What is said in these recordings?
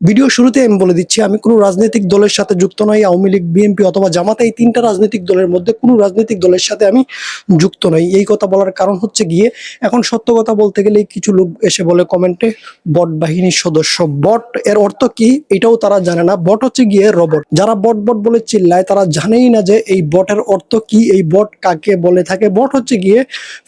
Video শুরুতে আমি বলে দিচ্ছি, আমি কোনো রাজনৈতিক দলের সাথে যুক্ত নই। আওয়ামী লীগ, বিএনপি অথবা জামাত, এই তিনটা রাজনৈতিক দলের মধ্যে কোনো রাজনৈতিক দলের সাথে আমি যুক্ত নই। এই কথা বলার কারণ হচ্ছে গিয়ে, এখন সত্য কথা বলতে গেলে কিছু লোক এসে বলে কমেন্টে, বট বাহিনীর সদস্য। বট এর অর্থ কি এটাও তারা জানে না। বট হচ্ছে গিয়ে রোবট। যারা বট বট বলে চিল্লায় তারা জানেই না যে এই বটের অর্থ কি, এই বট কাকে বলে থাকে। বট হচ্ছে গিয়ে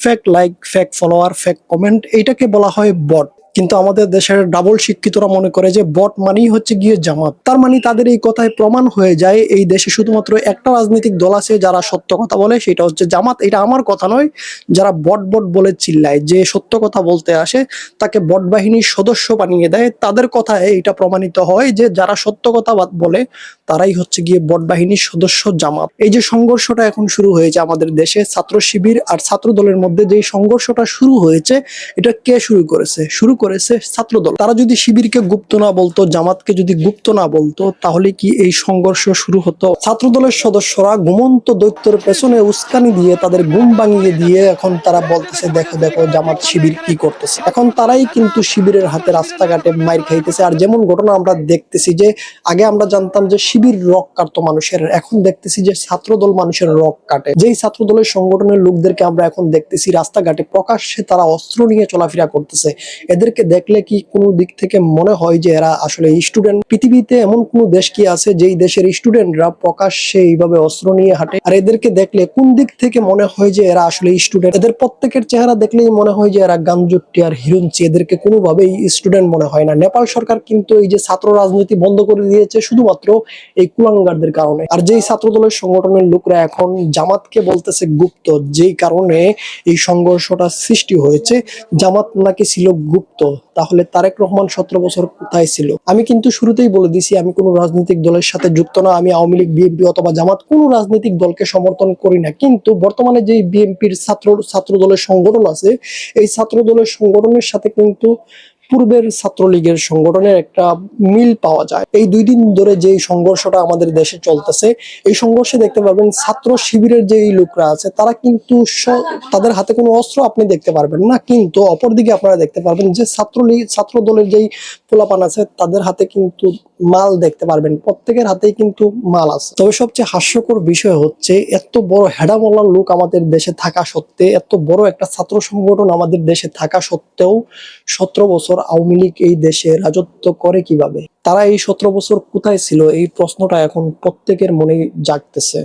fake like, fake follower, fake comment, এইটাকে বলা হয় বট। কিন্তু আমাদের দেশের ডাবল শিক্ষিতরা মনে করে যে বট মানেই হচ্ছে গিয়ে জামাত। তার মানে তাদের এই কথায় প্রমাণ হয়ে যায় এই দেশে শুধুমাত্র একটা রাজনৈতিক দল আছে যারা সত্য কথা বলে, সেটা হচ্ছে জামাত। এটা আমার কথা নয়। যারা বট বট বলে চিল্লায়, যে সত্য কথা বলতে আসে তাকে বট বাহিনীর সদস্য বানিয়ে দেয়, তাদের কথায় এটা প্রমাণিত হয় যে যারা সত্য কথা বলে তারাই হচ্ছে গিয়ে বট বাহিনীর সদস্য জামাত। এই যে সংঘর্ষটা এখন শুরু হয়েছে আমাদের দেশে, ছাত্র শিবির আর ছাত্র দলের মধ্যে যে সংঘর্ষটা শুরু হয়েছে, এটা কে শুরু করেছে? শুরু করেছে ছাত্রদল। তারা যদি শিবিরকে গুপ্ত না বলতো, জামাতকে যদি গুপ্ত না বলতো, তাহলে কি এই সংঘর্ষ শুরু হতো? ছাত্রদলের সদস্যরা ঘুমন্ত দৈত্যের পেছনে উস্কানি দিয়ে তাদের ঘুম ভাঙিয়ে দিয়ে এখন তারা বলতেছে, দেখো দেখো জামাত শিবির কি করতেছে। এখন তারাই কিন্তু শিবিরের হাতে রাস্তাঘাটে মাইর খাইতেছে। আর যেমন ঘটনা আমরা দেখতেছি যে, আগে আমরা জানতাম যে শিবির রক কাটতো মানুষের, এখন দেখতেছি যে ছাত্রদল মানুষের রক কাটে। যেই ছাত্রদলের সংগঠনের লোকদেরকে আমরা এখন দেখতেছি রাস্তাঘাটে প্রকাশ্যে তারা অস্ত্র নিয়ে চলাফেরা করতেছে, এদেরকে দেখলে কি কোনো দিক থেকে মনে হয় যে এরা আসলে স্টুডেন্ট? পৃথিবীতে এমন কোনো দেশ কি আছে যেই দেশের স্টুডেন্টরা প্রকাশ্যে এইভাবে অস্ত্র নিয়ে হাঁটে? আর এদেরকে দেখলে কোন দিক থেকে মনে হয় যে এরা আসলে স্টুডেন্ট? এদের প্রত্যেকের চেহারা দেখলেই মনে হয় যে এরা গাঞ্জুট্টি আর হিরুঞ্চি। এদেরকে কোনোভাবেই স্টুডেন্ট মনে হয় না। নেপাল সরকার কিন্তু এই যে ছাত্র রাজনীতি বন্ধ করে দিয়েছে শুধুমাত্র এই কুলাঙ্গারদের কারণে। আর যেই ছাত্রদলের সংগঠনের লোকরা এখন জামাতকে বলতেছে গুপ্ত, যেই কারণে এই সংঘর্ষটা সৃষ্টি হয়েছে, জামাত নাকি ছিল গুপ্ত, তাহলে তারেক রহমান 17 বছর কোথায় ছিল? আমি কিন্তু শুরুতেই বলে দিছি, আমি কোনো রাজনৈতিক দলের সাথে যুক্ত না। আমি আওয়ামী লীগ, বিএনপি অথবা জামাত কোনো রাজনৈতিক দলকে সমর্থন করি না। কিন্তু বর্তমানে যে বিএনপির ছাত্র দলের সংগঠন আছে, এই ছাত্র দলের সংগঠনের সাথে কিন্তু পূর্বের ছাত্রলীগের সংগঠনের একটা মিল পাওয়া যায়। এই 2 দিন ধরে যে সংঘর্ষটা আমাদের দেশে চলতেছে, এই সংঘর্ষে দেখতে পাবেন ছাত্র শিবিরের যে লোকরা আছে তারা কিন্তু তাদের হাতে কোনো অস্ত্র আপনি দেখতে পারবেন না। কিন্তু অপরদিকে আপনারা দেখতে পারবেন যে ছাত্র দলের যেই পোলাপান আছে তাদের হাতে কিন্তু মাল দেখতে পারবেন, প্রত্যেকের হাতেই কিন্তু মাল আছে। তবে সবচেয়ে হাস্যকর বিষয় হচ্ছে, এত বড় হেডামোল্লার লোক আমাদের দেশে থাকা সত্ত্বে, এত বড় একটা ছাত্র সংগঠন আমাদের দেশে থাকা সত্ত্বেও 17 বছর আওয়ামী লীগ এই দেশে রাজত্ব করে কিভাবে? তারা এই 17 বছর কোথায় ছিল? এই প্রশ্নটা এখন প্রত্যেকের মনে জাগতেছে।